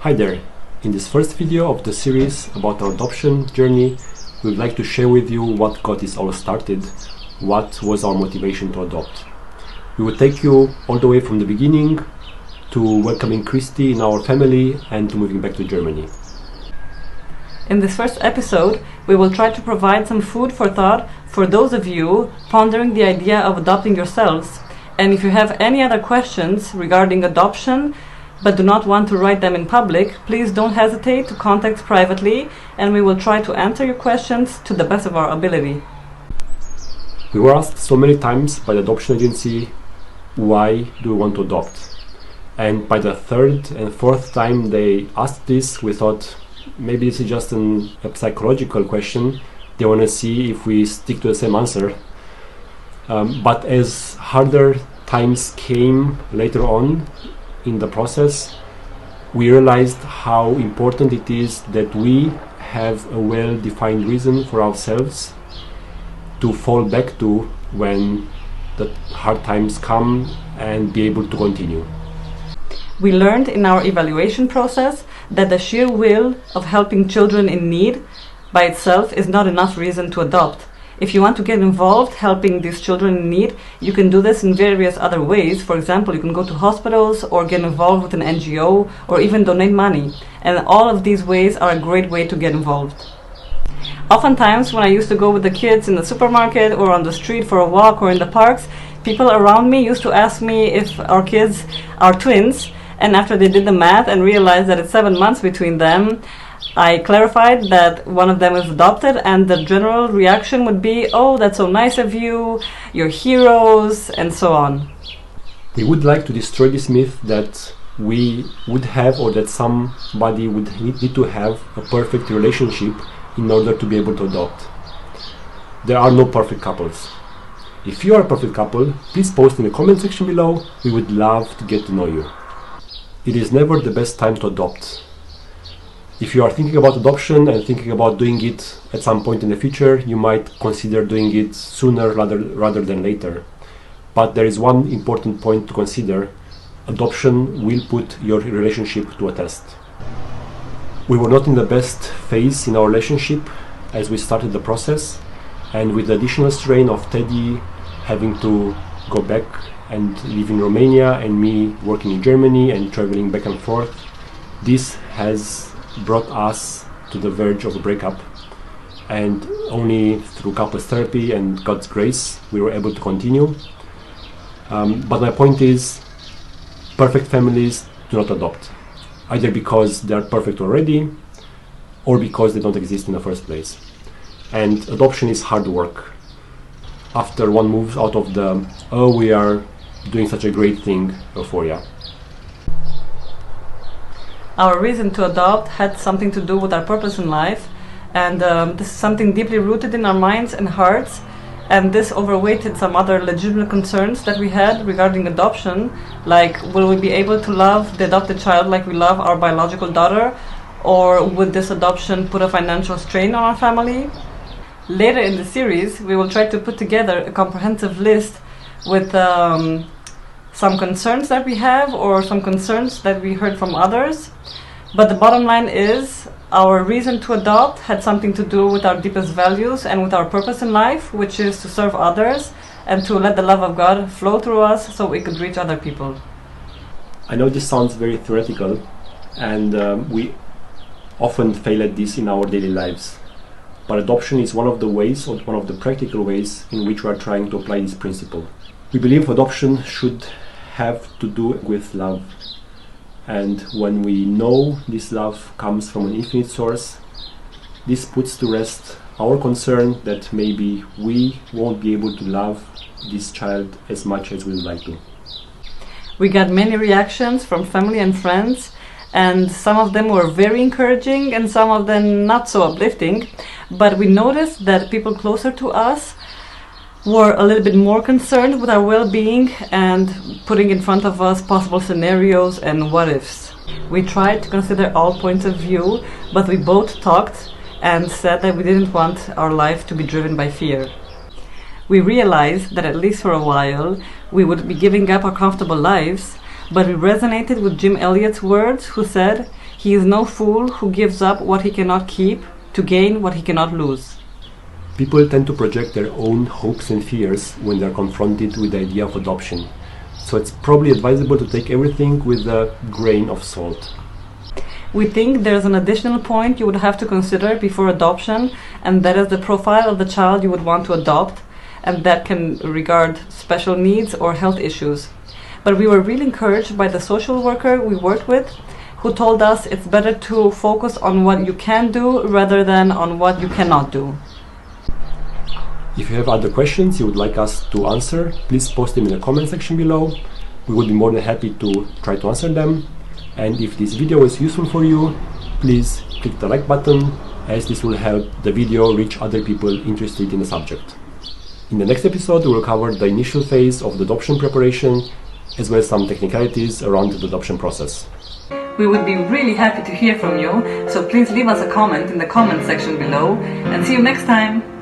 Hi there! In this first video of the series about our adoption journey, we would like to share with you what got this all started, what was our motivation to adopt. We will take you all the way from the beginning to welcoming Christy in our family and to moving back to Germany. In this first episode, we will try to provide some food for thought for those of you pondering the idea of adopting yourselves. And if you have any other questions regarding adoption, but do not want to write them in public, please don't hesitate to contact privately, and we will try to answer your questions to the best of our ability. We were asked so many times by the adoption agency, why do we want to adopt? And by the third and fourth time they asked this, we thought maybe this is just a psychological question. They want to see if we stick to the same answer. But as harder times came later on in the process, we realized how important it is that we have a well-defined reason for ourselves to fall back to when the hard times come and be able to continue. We learned in our evaluation process that the sheer will of helping children in need by itself is not enough reason to adopt. If you want to get involved helping these children in need, you can do this in various other ways. For example, you can go to hospitals or get involved with an NGO or even donate money. And all of these ways are a great way to get involved. Oftentimes, when I used to go with the kids in the supermarket or on the street for a walk or in the parks, people around me used to ask me if our kids are twins. And after they did the math and realized that it's 7 months between them, I clarified that one of them is adopted, and the general reaction would be, oh, that's so nice of you, you're heroes, and so on. We would like to destroy this myth that we would have, or that somebody would need to have a perfect relationship in order to be able to adopt. There are no perfect couples. If you are a perfect couple, please post in the comment section below. We would love to get to know you. It is never the best time to adopt. If you are thinking about adoption and thinking about doing it at some point in the future, you might consider doing it sooner rather than later. But there is one important point to consider. Adoption will put your relationship to a test. We were not in the best phase in our relationship as we started the process, and with the additional strain of Teddy having to go back and live in Romania and me working in Germany and traveling back and forth, this has brought us to the verge of a breakup, and only through couples therapy and God's grace we were able to continue. But my point is, perfect families do not adopt, either because they are perfect already or because they don't exist in the first place. And adoption is hard work. After one moves out of the "oh, we are doing such a great thing" euphoria. Our reason to adopt had something to do with our purpose in life, and this is something deeply rooted in our minds and hearts, and this overweighted some other legitimate concerns that we had regarding adoption, like will we be able to love the adopted child like we love our biological daughter, or would this adoption put a financial strain on our family? Later in the series, we will try to put together a comprehensive list with some concerns that we have or some concerns that we heard from others. But the bottom line is, our reason to adopt had something to do with our deepest values and with our purpose in life, which is to serve others and to let the love of God flow through us so we could reach other people. I know this sounds very theoretical, and we often fail at this in our daily lives. But adoption is one of the ways, or one of the practical ways, in which we are trying to apply this principle. We believe adoption should have to do with love. And when we know this love comes from an infinite source, this puts to rest our concern that maybe we won't be able to love this child as much as we would like to. We got many reactions from family and friends, and some of them were very encouraging and some of them not so uplifting. But we noticed that people closer to us were a little bit more concerned with our well-being and putting in front of us possible scenarios and what-ifs. We tried to consider all points of view, but we both talked and said that we didn't want our life to be driven by fear. We realized that at least for a while we would be giving up our comfortable lives, but we resonated with Jim Elliot's words, who said, "He is no fool who gives up what he cannot keep to gain what he cannot lose." People tend to project their own hopes and fears when they're confronted with the idea of adoption, so it's probably advisable to take everything with a grain of salt. We think there's an additional point you would have to consider before adoption, and that is the profile of the child you would want to adopt, and that can regard special needs or health issues. But we were really encouraged by the social worker we worked with, who told us it's better to focus on what you can do rather than on what you cannot do. If you have other questions you would like us to answer, please post them in the comment section below. We would be more than happy to try to answer them. And if this video is useful for you, please click the like button, as this will help the video reach other people interested in the subject. In the next episode we will cover the initial phase of the adoption preparation, as well as some technicalities around the adoption process. We would be really happy to hear from you, so please leave us a comment in the comment section below, and see you next time!